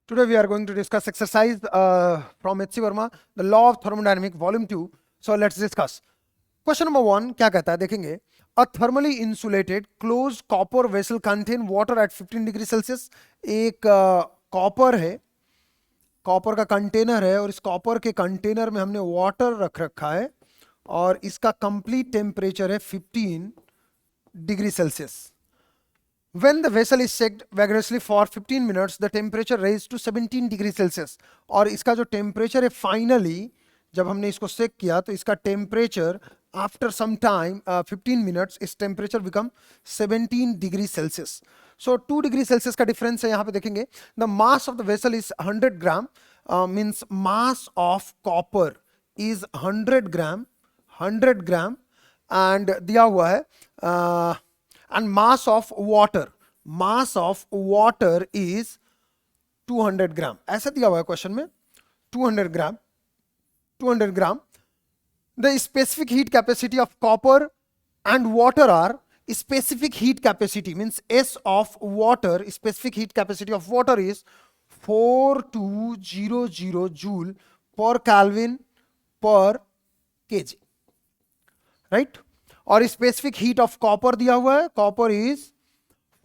Today we are going to discuss exercise from H.C. Verma, the law of thermodynamics, volume 2. So let's discuss. Question number 1 क्या कहता है देखेंगे. A thermally insulated closed copper vessel contain water at 15 degree Celsius. एक copper है, copper का container है और इस कॉपर के कंटेनर में हमने वाटर रख रखा है और इसका कंप्लीट टेम्परेचर है 15 degree Celsius. When the vessel is shaked vigorously for 15 minutes, the temperature raised to 17 degree Celsius. और इसका जो टेम्परेचर है फाइनली जब हमने इसको सेक किया तो इसका temperature after some time 15 minutes इस temperature become 17 degree Celsius. So 2 degree Celsius का डिफरेंस है. यहाँ पे देखेंगे the mass of the vessel is 100 gram, means mass of copper is 100 gram, 100 gram and दिया हुआ है and mass of water is 200 ग्राम. ऐसा दिया हुआ है क्वेश्चन में 200 ग्राम. The specific heat capacity of copper and water are specific heat capacity means S of water, specific heat capacity of water is 4200 joule per Kelvin per kg, right? और specific heat of copper दिया हुआ है, copper is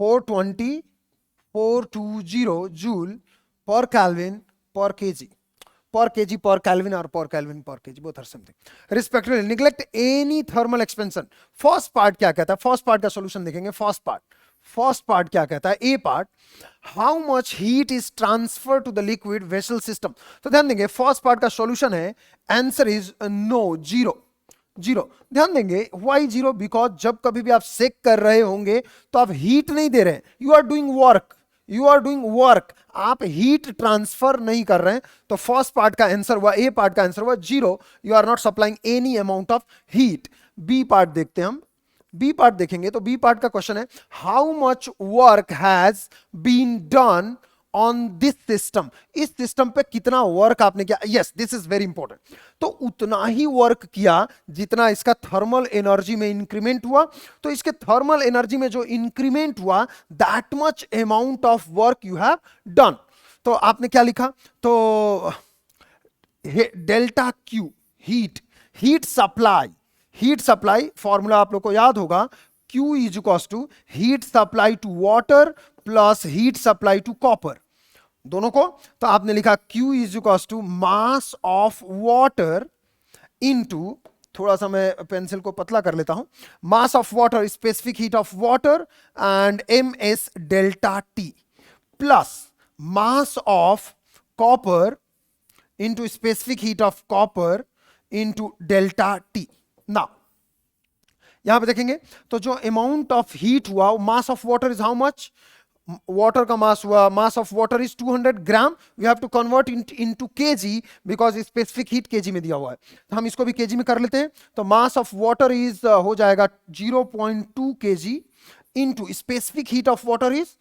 420 joule per kelvin per KG, per kelvin और per kelvin per KG, both are something respectively. Neglect any thermal expansion. First part क्या कहता है, first part का solution देखेंगे. फर्स्ट पार्ट क्या कहता है, A part, how much heat is transfer to the liquid vessel system. तो ध्यान देंगे फर्स्ट पार्ट का सॉल्यूशन है, आंसर इज नो, जीरो. ध्यान देंगे वाई जीरो, बिकॉज जब कभी भी आप सेक कर रहे होंगे तो आप हीट नहीं दे रहे हैं, यू आर डूइंग वर्क, आप हीट ट्रांसफर नहीं कर रहे हैं. तो फर्स्ट पार्ट का आंसर हुआ, ए पार्ट का आंसर हुआ zero, you are not supplying any amount of heat. B part देखते हैं हम. बी पार्ट देखेंगे तो बी पार्ट का क्वेश्चन है, how much work has been done on this system. इस सिस्टम पे कितना वर्क आपने किया. Yes, this is very important. तो उतना ही वर्क किया जितना इसका थर्मल एनर्जी में इंक्रीमेंट हुआ. तो इसके थर्मल एनर्जी में जो इंक्रीमेंट हुआ, that much amount of work you have done. तो आपने क्या लिखा, तो delta Q heat supply formula आप लोग को याद होगा, Q is equals to heat supply to water plus heat supply to copper, दोनों को. तो आपने लिखा Q is equals to mass of water into, थोड़ा सा मैं पेंसिल को पतला कर लेता हूं, mass of water, specific heat of water and MS delta T plus mass of copper into specific heat of copper into delta T. Now यहां पे देखेंगे तो जो अमाउंट ऑफ हीट हुआ, mass of water is how much, water का mass हुआ, mass of water is 200 gram. We have to convert into KG because specific heat KG में दिया हुआ है. तो हम इसको भी केजी में कर लेते हैं. तो मास ऑफ वाटर इज हो जाएगा 0.2 KG into specific heat of water is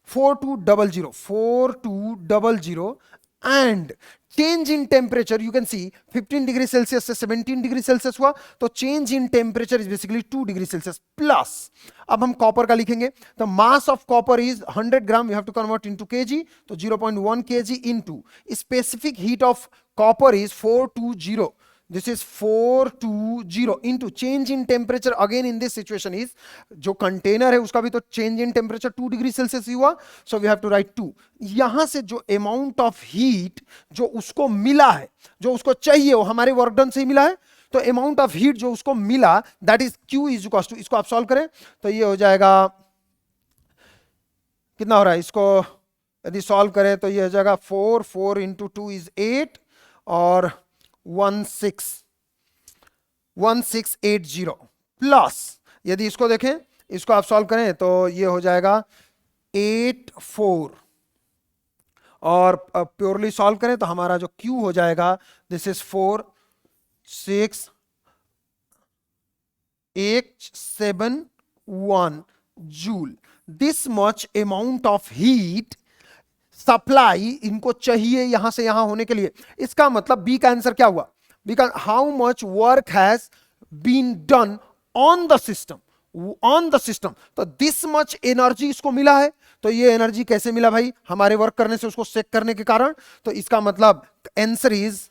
4200 and change in temperature you can see 15 degree Celsius से 17 डिग्री सेल्सियस हुआ. तो change in temperature is basically 2 degree Celsius plus. अब हम कॉपर का लिखेंगे तो mass of copper is 100 gram, we have to convert into KG. तो 0.1 KG into specific heat of copper is 420. This is 420 into change in temperature again in this situation is, जो container है उसका भी तो change in temperature 2 degree Celsius ही हुआ. So we have to write 2. यहां से जो अमाउंट ऑफ हीट जो उसको मिला है, जो उसको चाहिए वो हमारे वर्क डन से ही मिला है. तो अमाउंट ऑफ हीट जो उसको मिला that is Q is equal to, इसको आप सॉल्व करें तो ये हो जाएगा, कितना हो रहा है, इसको यदि सॉल्व करें तो ये हो जाएगा 4 इंटू 2 इज 8 और 1680 प्लस, यदि इसको देखें, इसको आप सॉल्व करें तो ये हो जाएगा 84 और प्योरली सॉल्व करें तो हमारा जो Q हो जाएगा this is 4671 joule. This much amount of heat supply इनको चाहिए यहां से यहां होने के लिए. इसका मतलब बी का आंसर क्या हुआ, बी का how much work has been done on the system, on the system, तो दिस मच एनर्जी इसको मिला है। तो ये एनर्जी कैसे मिला भाई? हमारे वर्क करने से, उसको चेक करने के कारण। तो इसका मतलब answer is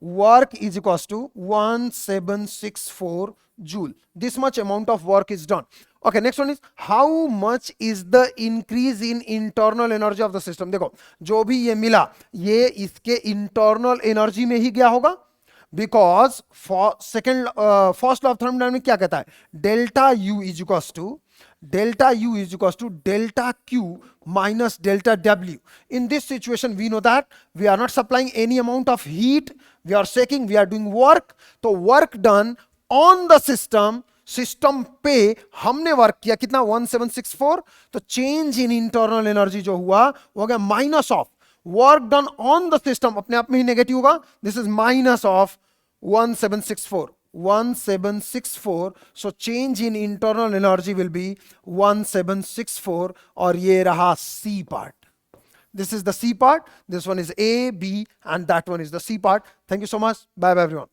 work is equals to 1764 joule. This much amount of work is done. Okay, next one is how much is the increase in internal energy of the system? देखो जो भी ये मिला ये इसके इंटरनल एनर्जी में ही गया होगा, because second first law of thermodynamics क्या कहता है? Delta U is equals to delta Q minus delta W. In this situation, we know that we are not supplying any amount of heat. We are shaking, we are doing work. तो work done on the system, system पे हमने work किया कितना? 1764. तो change in internal energy जो हुआ वो हो गया minus of work done on the system, अपने आप में ही नेगेटिव होगा. This is minus of 1764. So change in internal energy will be 1764. और ये रहा C part. This is the C part. This one is A, B, and that one is the C part. Thank you so much. Bye bye everyone.